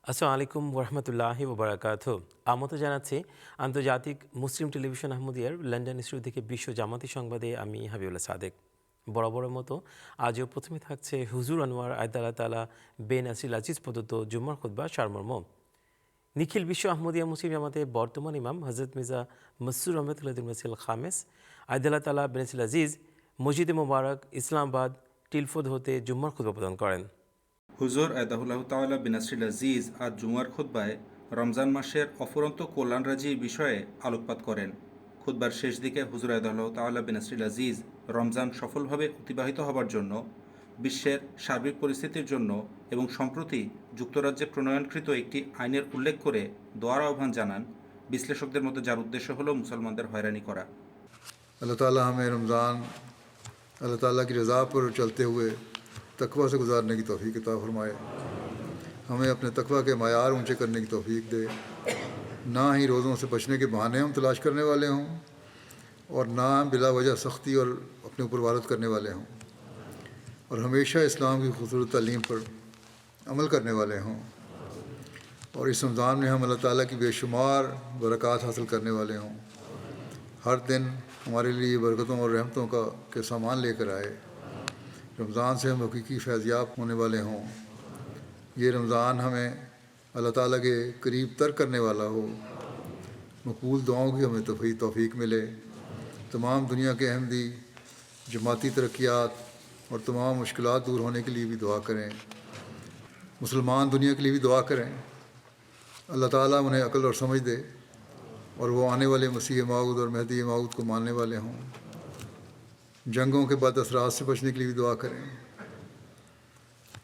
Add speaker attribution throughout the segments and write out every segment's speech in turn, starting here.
Speaker 1: আসসালামু আলাইকুম ওরহমতুল্লাহি ওবরাকাতুহু। আমন্ত্রণ জানাচ্ছি আন্তর্জাতিক মুসলিম টেলিভিশন আহমদিয়ার লন্ডন স্টুডিও থেকে বিশ্ব জামাতি সংবাদে আমি হাবিবুল্লাহ সাদেক। বরাবরের মতো আজও প্রথমে থাকছে হুজুর আনোয়ার আয়দাল্লাহ তাআলা বে নাসির আজিজ প্রদত্ত জুম্মার খুতবা সারমর্ম। নিখিল বিশ্ব আহমদিয়া মুসলিম জামাতের বর্তমান ইমাম হজরত মির্জা মসরুর আহমদ মাসিল খামেস আয়দাল্লাহ তাআলা বে নাসির আজিজ মসজিদে মোবারক ইসলামাবাদ টিলফোদ হতে জুম্মার খুতবা প্রদান করেন।
Speaker 2: হুজুর আয়দাহুল্লাহ তাআলা বিনাসরিল আজিজ আজ জুমার খুতবায় রমজান মাসের অফুরন্ত কল্যাণরাজি বিষয়ে আলোকপাত করেন। খুতবার শেষ দিকে হুজুর আয়দাহুল্লাহ তাআলা বিনাসরিল আজিজ রমজান সফলভাবে অতিবাহিত হবার জন্য, বিশ্বের সার্বিক পরিস্থিতির জন্য এবং সম্প্রতি যুক্তরাজ্যে প্রণয়নকৃত একটি আইনের উল্লেখ করে দোয়ার আহ্বান জানান। বিশ্লেষকদের মতো যার উদ্দেশ্য হলো মুসলমানদের হয়রানি করা।
Speaker 3: अल्लाह ताला हमें रमज़ान अल्लाह ताला की रज़ा पर चलते हुए तकवा से गुजारने की तौफीक अता फरमाए। हमें अपने तकवा के मायार ऊंचे करने की तौफीक दे। ना ही रोज़ों से बचने के बहाने हम तलाश करने वाले हों और ना बिला वजह सख्ती और अपने ऊपर वारद करने वाले हों, और हमेशा इस्लाम की खूबसूरत तालीम पर अमल करने वाले हों, और इस रमज़ान में हम अल्लाह ताला की बेशुमार बरक़ात हासिल करने वाले हों। हर दिन हमारे लिए बरकतों और रहमतों के सामान लेकर आए। रमज़ान से हम हकीकी फैज़याब होने वाले हों। ये रमज़ान हमें अल्लाह ताला के करीब तर करने वाला हो। मकबूल दुआओं की हमें तौफीक मिले। तमाम दुनिया के अहमदी जमाती तरक्यात और तमाम मुश्किलात दूर होने के लिए भी दुआ करें। मुसलमान दुनिया के लिए भी दुआ करें। अल्लाह ताला उन्हें अक्ल और समझ दे और वो आने वाले मसीह मऊद और मेहदी मऊद को मानने वाले हों। जंगों के बद असरात से बचने के लिए भी दुआ करें।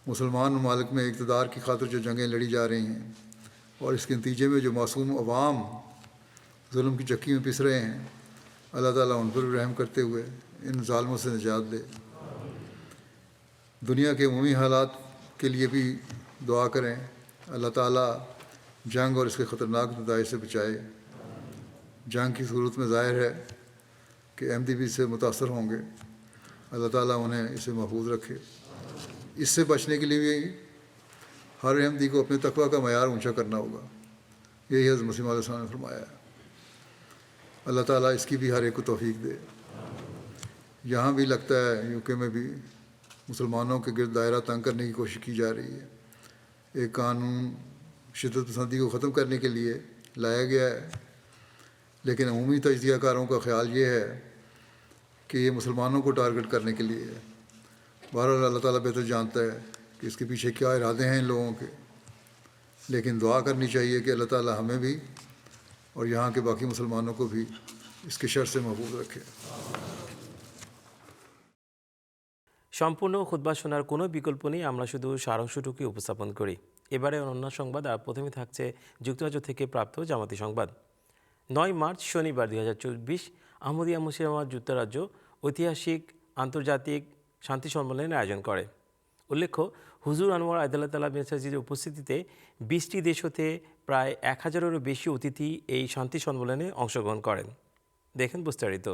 Speaker 3: मुसलमान ममालिक में इक़्तिदार की खातिर जो जंगें लड़ी जा रही हैं और इसके नतीजे में जो मासूम अवाम जुल्म की चक्की में पिस रहे हैं, अल्लाह ताला उन पर रहम करते हुए इन ज़ालिमों से निजात दे। दुनिया के उमूमी हालात के लिए भी दुआ करें। अल्लाह ताला जंग और इसके ख़तरनाक नताइज से बचाए। जंग की सूरत में ज़ाहिर है कि अहमदी भी इससे मुतासर होंगे। अल्लाह ताला उन्हें इसे महफूज रखे। इससे बचने के लिए भी हर अहमदी को अपने तकवा का मयार ऊंचा करना होगा। यही हज़रत मसीह मौऊद ने फरमाया है। अल्लाह ताला इसकी भी हर एक को तौफीक दे। यहाँ भी लगता है यूके में भी मुसलमानों के गिरद दायरा तंग करने की कोशिश की जा रही है। एक कानून शिद्दत पसंदी को ख़त्म करने के लिए लाया गया है, लेकिन अमूमी तजज़ियाकारों का ख्याल ये है कि ये मुसलमानों को टारगेट करने के लिए है। बहरहाल अल्लाह ताला बेहतर जानता है कि इसके पीछे क्या इरादे हैं इन लोगों के, लेकिन दुआ करनी चाहिए कि अल्लाह ताला हमें भी और यहाँ के बाकी मुसलमानों को भी इसके शर से महफूज रखे।
Speaker 1: সম্পূর্ণ খুতবা শোনার কোনো বিকল্প নেই, আমরা শুধু সারাংশটুকুই উপস্থাপন করি। এবারে অন্য সংবাদ, আর প্রথমে থাকছে যুক্তরাজ্য থেকে প্রাপ্ত জামাতি সংবাদ। 9 মার্চ শনিবার 2024 আহমদিয়া মুসলিম জামাত যুক্তরাজ্য ঐতিহাসিক আন্তর্জাতিক শান্তি সম্মেলনের আয়োজন করে। উল্লেখ্য, হুজুর আনোয়ার আয়দাল্লাহ তাআলা বিনাসির উপস্থিতিতে 20টি দেশ হতে প্রায় 1000-এরও বেশি অতিথি এই শান্তি সম্মেলনে অংশগ্রহণ করেন। দেখেন বিস্তারিত।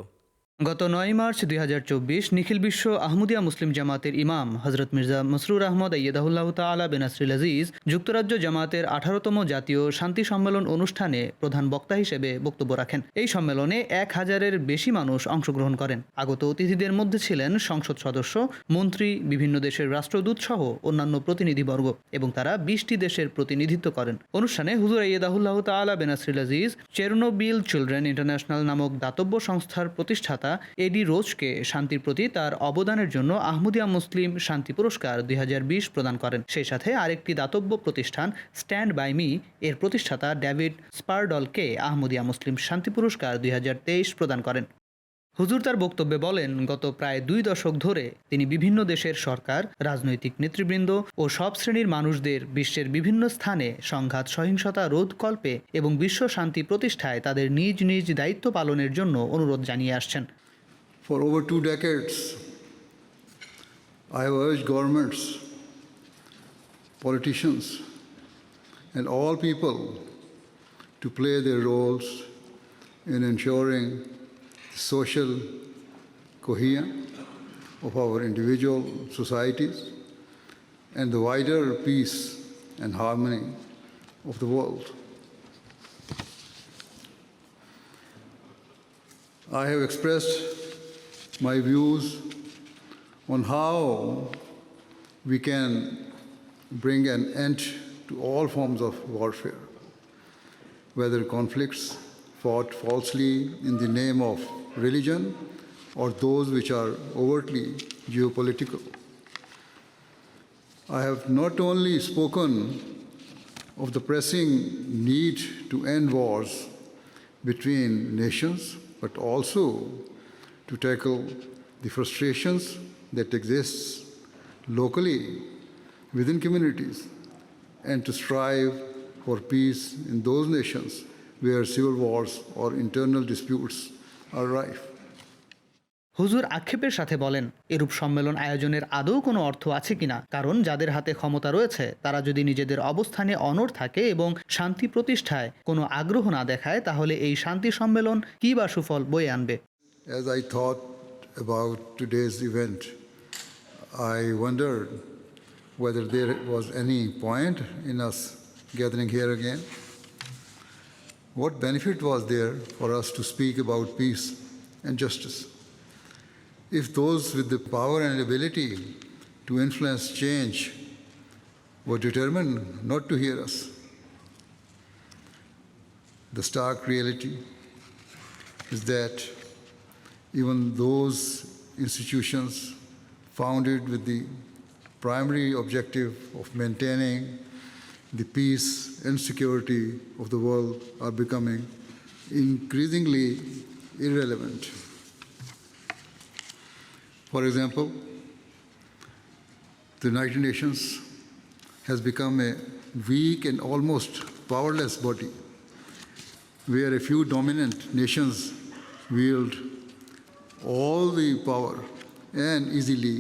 Speaker 4: গত 9 মার্চ 2024 নিখিল বিশ্ব আহমদিয়া মুসলিম জামাতের ইমাম হজরত মির্জা মসরুর আহমদ আইয়াদাহুল্লাহ তাআলা বিনাসরিল আজিজ যুক্তরাজ্য জামাতের 18তম জাতীয় শান্তি সম্মেলন অনুষ্ঠানে প্রধান বক্তা হিসেবে বক্তব্য রাখেন। এই সম্মেলনে 1000-এর বেশি মানুষ অংশগ্রহণ করেন। আগত অতিথিদের মধ্যে ছিলেন সংসদ সদস্য, মন্ত্রী, বিভিন্ন দেশের রাষ্ট্রদূত সহ অন্যান্য প্রতিনিধিবর্গ, এবং তারা 20টি দেশের প্রতিনিধিত্ব করেন। অনুষ্ঠানে হুজুর আইয়াদাহুল্লাহ তাআলা বিনাসরিল আজিজ চেরনোবিল চিলড্রেন ইন্টারন্যাশনাল নামক দাতব্য সংস্থার প্রতিষ্ঠাতা এডি রোজকে শান্তির প্রতি তার অবদানের জন্য আহমদিয়া মুসলিম শান্তি পুরস্কার 2020 প্রদান করেন। সেই সাথে আরেকটি দাতব্য প্রতিষ্ঠান স্ট্যান্ড বাই মি এর প্রতিষ্ঠাতা ডেভিড স্পারডলকে আহমদিয়া মুসলিম শান্তি পুরস্কার 2023 প্রদান করেন। হুজুর তার বক্তব্যে বলেন, গত প্রায় 2 দশক ধরে তিনি বিভিন্ন দেশের সরকার, রাজনৈতিক নেতৃবৃন্দ ও সব শ্রেণীর মানুষদের বিশ্বের বিভিন্ন স্থানে সংঘাত সহিংসতা রোধকল্পে এবং বিশ্ব শান্তি প্রতিষ্ঠায় তাদের নিজ নিজ দায়িত্ব পালনের জন্য অনুরোধ জানিয়ে আসছেন।
Speaker 3: For over 2 decades, I have urged governments, politicians, and all people to play their roles in ensuring social cohesion of our individual societies and the wider peace and harmony of the world. I have expressed my views on how we can bring an end to all forms of warfare, whether conflicts fought falsely in the name of religion or those which are overtly geopolitical. I have not only spoken of the pressing need to end wars between nations, but also to tackle the frustrations that exist locally within communities and to strive for peace in those nations where civil wars or internal disputes are rife.
Speaker 4: হুজুর আক্ষেপের সাথে বলেন, এরূপ সম্মেলন আয়োজনের আদৌ কোনো অর্থ আছে কিনা, কারণ যাদের হাতে ক্ষমতা রয়েছে তারা যদি নিজেদের অবস্থানে অনড় থাকে এবং শান্তি প্রতিষ্ঠায় কোনো আগ্রহ না দেখায়, তাহলে এই শান্তি সম্মেলন কী বা সুফল বয়ে আনবে?
Speaker 3: As I thought about today's event, I wondered whether there was any point in us gathering here again. What benefit was there for us to speak about peace and justice? If those with the power and ability to influence change were determined not to hear us, the stark reality is that even those institutions founded with the primary objective of maintaining the peace and security of the world are becoming increasingly irrelevant. For example, the United Nations has become a weak and almost powerless body where a few dominant nations wield all the power and easily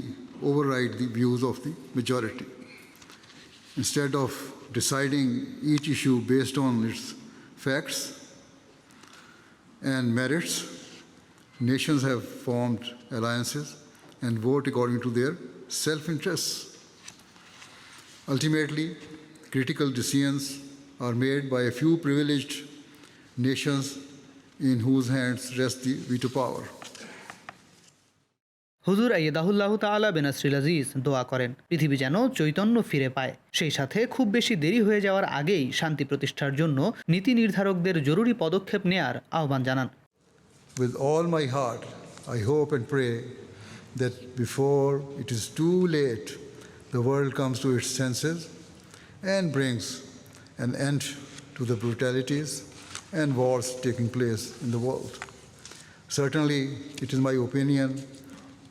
Speaker 3: override the views of the majority. Instead of deciding each issue based on its facts and merits, nations have formed alliances and vote according to their self-interests. Ultimately, critical decisions are made by a few privileged nations in whose hands rests the veto power.
Speaker 4: হুজুর আইয়াদাহুল্লাহ তাআলা বেনাসরিল আজিজ দোয়া করেন পৃথিবী যেন চৈতন্য ফিরে পায়, সেই সাথে খুব বেশি দেরি হয়ে যাওয়ার আগেই শান্তি প্রতিষ্ঠার জন্য নীতি নির্ধারকদের জরুরি পদক্ষেপ নেয়ার আহ্বান জানান।
Speaker 3: With all my heart, I hope and pray that before it is too late, the world comes to its senses and brings an end to the brutalities and wars taking place in the world. Certainly, it is my opinion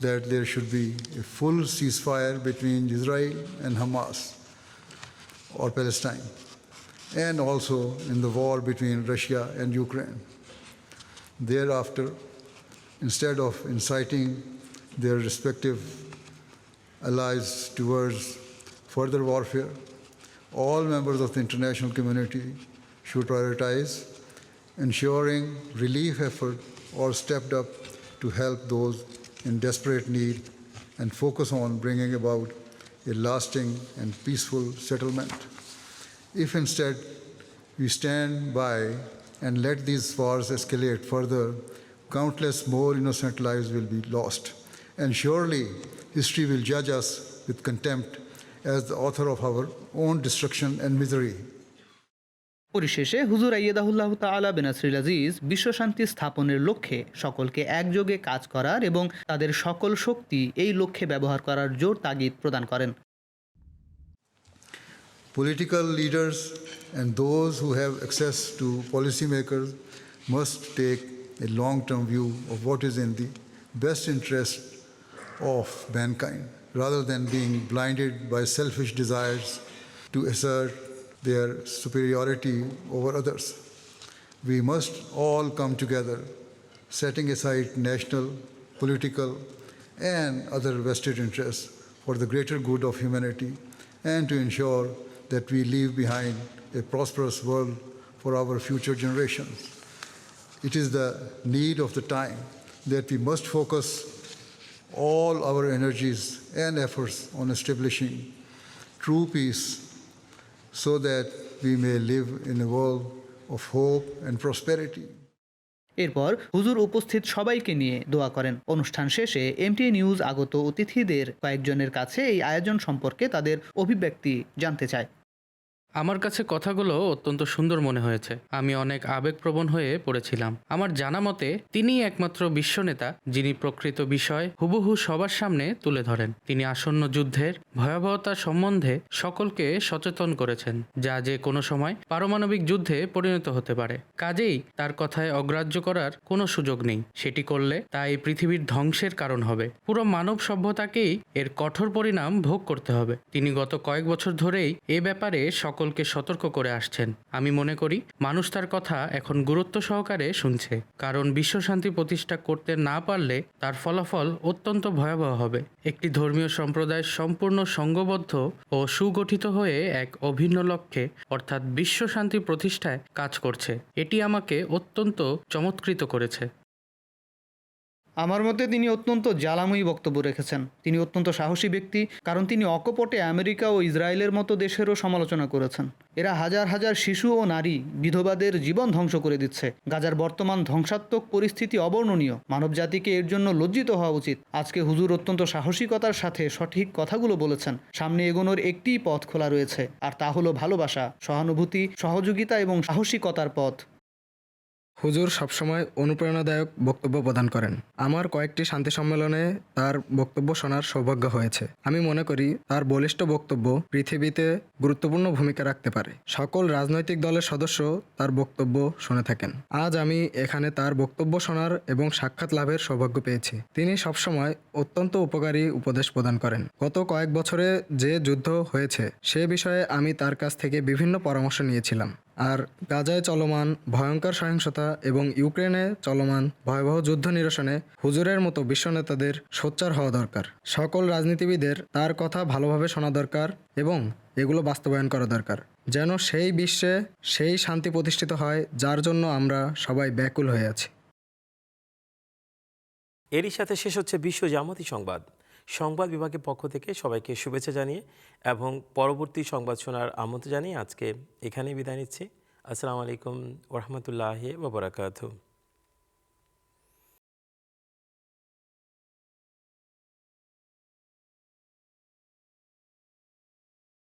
Speaker 3: that there should be a full ceasefire between Israel and Hamas or Palestine, and also in the war between Russia and Ukraine. Thereafter, instead of inciting their respective allies towards further warfare, all members of the international community should prioritize ensuring relief effort or stepped up to help those in desperate need and focus on bringing about a lasting and peaceful settlement. If instead we stand by and let these wars escalate further, countless more innocent lives will be lost. And surely history will judge us with contempt as the author of our own destruction and misery.
Speaker 4: পরিশেষে হুজুর আইয়াদাহুল্লাহ তাআলা বেনাসরিল আজিজ বিশ্বশান্তি স্থাপনের লক্ষ্যে সকলকে একযোগে কাজ করার এবং তাদের সকল শক্তি এই লক্ষ্যে ব্যবহার করার জোর তাগিদ প্রদান করেন।
Speaker 3: Political leaders and those who have access to policymakers must take a long-term view of what is in the best interest of mankind, rather than being blinded by selfish desires to assert their superiority over others. We must all come together, setting aside national, political, and other vested interests for the greater good of humanity, and to ensure that we leave behind a prosperous world for our future generations. It is the need of the time that we must focus all our energies and efforts on establishing true peace so that we may live in a world of hope and prosperity.
Speaker 4: এরপর হুজুর উপস্থিত সবাইকে নিয়ে দোয়া করেন। অনুষ্ঠান শেষে MTA news আগত অতিথিদের কয়েকজনের কাছে এই আয়োজন সম্পর্কে তাদের অভিব্যক্তি জানতে চায়।
Speaker 5: আমার কাছে কথাগুলো অত্যন্ত সুন্দর মনে হয়েছে। আমি অনেক আবেগপ্রবণ হয়ে পড়েছিলাম। আমার জানা মতে তিনিই একমাত্র বিশ্বনেতা যিনি প্রকৃত বিষয় হুবহু সবার সামনে তুলে ধরেন। তিনি আসন্ন যুদ্ধের ভয়াবহতা সম্বন্ধে সকলকে সচেতন করেছেন, যা যে কোনো সময় পারমাণবিক যুদ্ধে পরিণত হতে পারে। কাজেই তার কথায় অগ্রাহ্য করার কোনো সুযোগ নেই। সেটি করলে তা এই পৃথিবীর ধ্বংসের কারণ হবে। পুরো মানব সভ্যতাকেই এর কঠোর পরিণাম ভোগ করতে হবে। তিনি গত কয়েক বছর ধরেই এ ব্যাপারে সকলকে সতর্ক করে আসছেন। আমি মনে করি মানুষ তার কথা এখন গুরুত্ব সহকারে শুনছে, কারণ বিশ্বশান্তি প্রতিষ্ঠা করতে না পারলে তার ফলাফল অত্যন্ত ভয়াবহ হবে। একটি ধর্মীয় সম্প্রদায় সম্পূর্ণ সংঘবদ্ধ ও সুগঠিত হয়ে এক অভিন্ন লক্ষ্যে অর্থাৎ বিশ্বশান্তি প্রতিষ্ঠায় কাজ করছে। এটি আমাকে অত্যন্ত চমৎকৃত করেছে।
Speaker 4: আমার মতে তিনি অত্যন্ত জ্বালাময়ী বক্তব্য রেখেছেন। তিনি অত্যন্ত সাহসী ব্যক্তি, কারণ তিনি অকপটে আমেরিকা ও ইসরায়েলের মতো দেশেরও সমালোচনা করেছেন। এরা হাজার হাজার শিশু ও নারী বিধবাদের জীবন ধ্বংস করে দিচ্ছে। গাজার বর্তমান ধ্বংসাত্মক পরিস্থিতি অবর্ণনীয়। মানবজাতিকে এর জন্য লজ্জিত হওয়া উচিত। আজকে হুজুর অত্যন্ত সাহসিকতার সাথে সঠিক কথাগুলো বলেছেন। সামনে এগোনোর একটিই পথ খোলা রয়েছে, আর তা হলো ভালোবাসা, সহানুভূতি, সহযোগিতা এবং সাহসিকতার পথ।
Speaker 6: হুজুর সবসময় অনুপ্রেরণাদায়ক বক্তব্য প্রদান করেন। আমার কয়েকটি শান্তি সম্মেলনে তার বক্তব্য শোনার সৌভাগ্য হয়েছে। আমি মনে করি তার বলিষ্ঠ বক্তব্য পৃথিবীতে গুরুত্বপূর্ণ ভূমিকা রাখতে পারে। সকল রাজনৈতিক দলের সদস্য তার বক্তব্য শুনে থাকেন। আজ আমি এখানে তার বক্তব্য শোনার এবং সাক্ষাৎ লাভের সৌভাগ্য পেয়েছি। তিনি সবসময় অত্যন্ত উপকারী উপদেশ প্রদান করেন। গত কয়েক বছরে যে যুদ্ধ হয়েছে সে বিষয়ে আমি তার কাছ থেকে বিভিন্ন পরামর্শ নিয়েছিলাম। আর গাজায় চলমান ভয়ঙ্কর সহিংসতা এবং ইউক্রেনে চলমান ভয়াবহ যুদ্ধ নিরসনে হুজুরের মতো বিশ্ব নেতাদের সোচ্চার হওয়া দরকার। সকল রাজনীতিবিদের তার কথা ভালোভাবে শোনা দরকার এবং এগুলো বাস্তবায়ন করা দরকার, যেন সেই বিশ্বে সেই শান্তি প্রতিষ্ঠিত হয় যার জন্য আমরা সবাই ব্যাকুল হয়ে আছি।
Speaker 1: এরই সাথে শেষ হচ্ছে বিশ্ব জামাতি সংবাদ। সংবাদ বিভাগের পক্ষ থেকে সবাইকে শুভেচ্ছা জানিয়ে এবং পরবর্তী সংবাদ শোনার আমন্ত্রণ জানিয়ে আজকে এখানেই বিদায় নিচ্ছি। আসসালামু আলাইকুম ওয়া রাহমাতুল্লাহি ওয়া বারাকাতুহু।